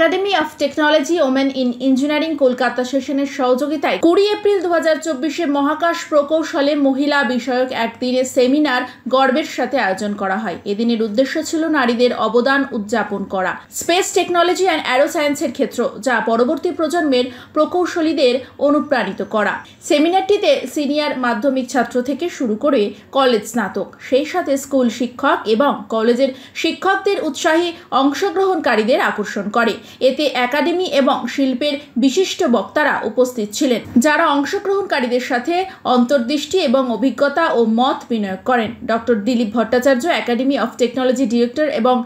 Academy of technology women in engineering Kolkata সেশনের সহযোগিতায় 20 April 2024-এ মহাকাশ প্রকৌশলে মহিলা বিষয়ক একদিনের সেমিনার গর্বের সাথে আয়োজন করা হয়। এদিনের উদ্দেশ্য ছিল নারীদের অবদান উদযাপন করা, স্পেস টেকনোলজি অ্যান্ড অ্যারো সায়েন্সের ক্ষেত্র, যা পরবর্তী প্রজন্মের প্রকৌশলীদের অনুপ্রাণিত করা। সেমিনারটিতে সিনিয়র মাধ্যমিক ছাত্র থেকে শুরু করে কলেজ স্নাতক, সেই সাথে স্কুল শিক্ষক এবং কলেজের শিক্ষকদের উৎসাহী অংশগ্রহণকারীদের আকর্ষণ করে। এতে একাডেমি এবং শিল্পের বিশিষ্ট বক্তারা উপস্থিত ছিলেন, যারা অংশগ্রহণকারীদের সাথে অন্তর্দৃষ্টি এবং অভিজ্ঞতা ও মত বিনিময় করেন। Doctor Dilip Bhattacharya, academy of technology director এবং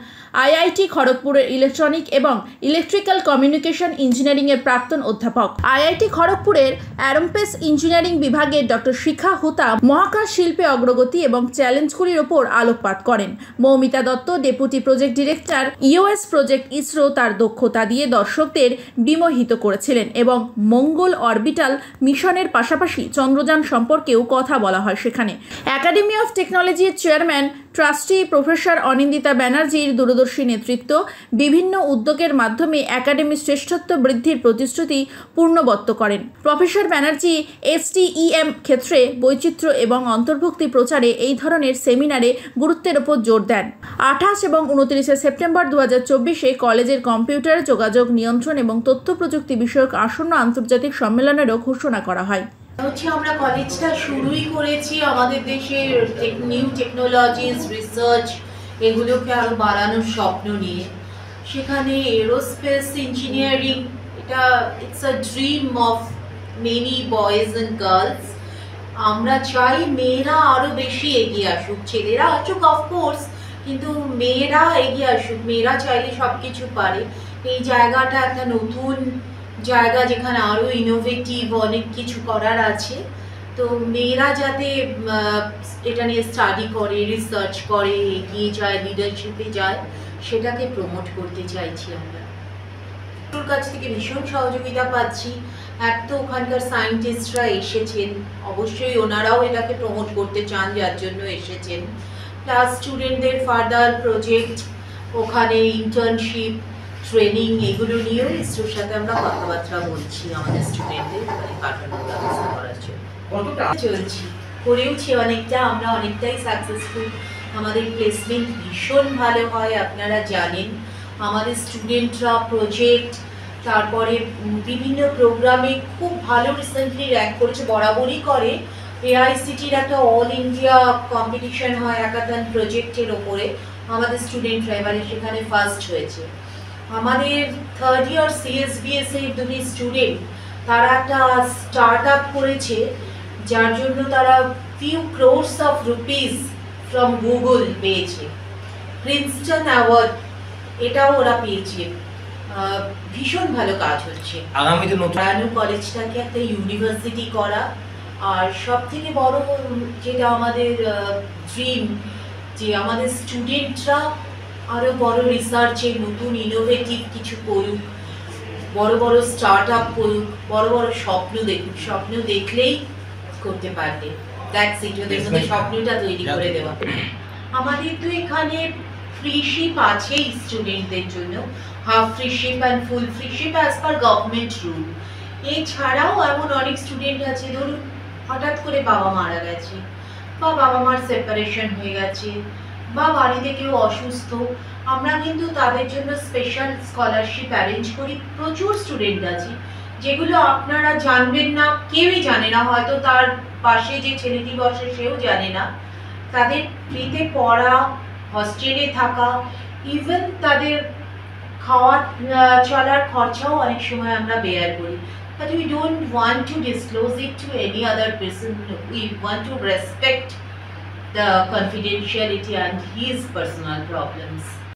আইআইটি খড়গপুরের ইলেকট্রনিক এবং ইলেকট্রিক্যাল কমিউনিকেশন ইঞ্জিনিয়ারিংয়ের প্রাক্তন অধ্যাপক, আইআইটি খড়গপুরের অ্যারোস্পেস ইঞ্জিনিয়ারিং বিভাগের ডক্টর শিখা হুতা মহাকাশ শিল্পে অগ্রগতি এবং চ্যালেঞ্জগুলির ওপর আলোকপাত করেন। Moumita Dutta, deputy project director, EOS project ISRO, তার দক্ষতা দিয়ে দর্শকদের বিমোহিত করেছিলেন এবং মঙ্গল অরবিটাল মিশনের পাশাপাশি চন্দ্রযান সম্পর্কেও কথা বলা হয় সেখানে। একাডেমি অফ টেকনোলজির চেয়ারম্যান ট্রাস্টি প্রফেসর অনিন্দিতা ব্যানার্জির দূরদর্শী নেতৃত্ব বিভিন্ন উদ্যোগের মাধ্যমে একাডেমির শ্রেষ্ঠত্ব বৃদ্ধির প্রতিশ্রুতি পূর্ণবত্ত করেন। প্রফেসর ব্যানার্জি STEM ক্ষেত্রে বৈচিত্র্য এবং অন্তর্ভুক্তি প্রচারে এই ধরনের সেমিনারে গুরুত্বের ওপর জোর দেন। 28 এবং 29 সেপ্টেম্বর 2024-এ কলেজের কম্পিউটার, যোগাযোগ নিয়ন্ত্রণ এবং তথ্য প্রযুক্তি বিষয়ক আসন্ন আন্তর্জাতিক সম্মেলনেরও ঘোষণা করা হয়। আমরা কলেজটা শুরুই করেছি আমাদের দেশের নিউ টেকনোলজিস, রিসার্চ এগুলোকে আরো বাড়ানোর স্বপ্ন নিয়ে। সেখানে এরোস্পেস ইঞ্জিনিয়ারিং, এটা it's a dream of many boys and girls. আমরা চাই মেয়েরা আরো বেশি এগিয়ে আসুক, ছেলেরা আসুক অফকোর্স, কিন্তু মেয়েরা এগিয়ে আসুক। মেয়েরা চাইলে সব কিছু পারে। এই জায়গাটা একটা নতুন জায়গা যেখানে আরো ইনোভেটিভ অনেক কিছু করার আছে। তো মেয়েরা যাতে এটা নিয়ে স্টাডি করে, রিসার্চ করে, এগিয়ে যায়, লিডারশিপে যায়, সেটাকে প্রমোট করতে চাইছি আমরা। ওর কাছ থেকে ভীষণ সহযোগিতা পাচ্ছি। এক তো ওখানকার সায়েন্টিস্টরা এসেছেন, অবশ্যই ওনারাও এটাকে প্রমোট করতে চান, যার জন্য এসেছেন। প্লাস স্টুডেন্টদের ফার্দার প্রজেক্ট, ওখানে ইন্টার্নশিপ, ট্রেনিং, এগুলো নিয়েও ইসরোর সাথে আমরা কথাবার্তা বলছি আমাদের স্টুডেন্টদের পাঠানোর ব্যবস্থা করার জন্য। চলছি, করেওছি অনেকটা, আমরা অনেকটাই সাকসেসফুল। আমাদের প্লেসমেন্ট ভীষণ ভালো হয়, আপনারা জানেন। আমাদের স্টুডেন্টরা প্রজেক্ট, তারপরে বিভিন্ন প্রোগ্রামে খুব ভালো রিসেন্টলি র্যাঙ্ক করেছে, বরাবরই করে। AICTR একটা অল ইন্ডিয়া কম্পিটিশন হয় একাধান প্রজেক্টের ওপরে, আমাদের স্টুডেন্টরা এবারে সেখানে ফার্স্ট হয়েছে। আমাদের থার্ড ইয়ার CSBS এর দুটি স্টুডেন্ট, তারা একটা স্টার্ট আপ করেছে, যার জন্য তারা few crores of rupees from Google পেয়েছে। প্রিন্সটন অ্যাওয়ার্ড এটাও ওরা পেয়েছে। ভীষণ ভালো কাজ হচ্ছে। আগামীতে নতুন কলেজটাকে একটা ইউনিভার্সিটি করা, আর সব থেকে বড় যেটা আমাদের ড্রিম, যে আমাদের স্টুডেন্টরা আরো বড় রিসার্চে নতুন ইনোভেটিভ কিছু করুক, বড় বড় স্টার্ট আপ করুক, বড় বড় স্বপ্ন দেখুক। স্বপ্ন দেখলেই করতে পারবে, দ্যাটস ইট। ওদের মধ্যে স্বপ্নটা তৈরি করে দেওয়া। আমাদের তো এখানে ফ্রিশিপ আছেই স্টুডেন্টদের জন্য, half ফ্রিশিপ and full ফ্রিশিপ as per government rule. এছাড়াও এমন অনেক স্টুডেন্ট আছে, ধরুন হঠাৎ করে বাবা মারা গেছে, বা বাবা মার সেপারেশন হয়ে গেছে, বা বাড়িতে কেউ অসুস্থ, আমরা কিন্তু তাদের জন্য স্পেশাল স্কলারশিপ অ্যারেঞ্জ করি। প্রচুর স্টুডেন্ট আছে যেগুলো আপনারা জানবেন না, কেউই জানে না, হয়তো তার পাশে যে ছেলেটি বসে সেও জানে না। তাদের ফ্রিতে পড়া, হস্টেলে থাকা, ইভেন তাদের খাওয়া চলার খরচাও অনেক সময় আমরা বেয়ার করি। But we don't want to disclose it to any other person. We want to respect the confidentiality and his personal problems.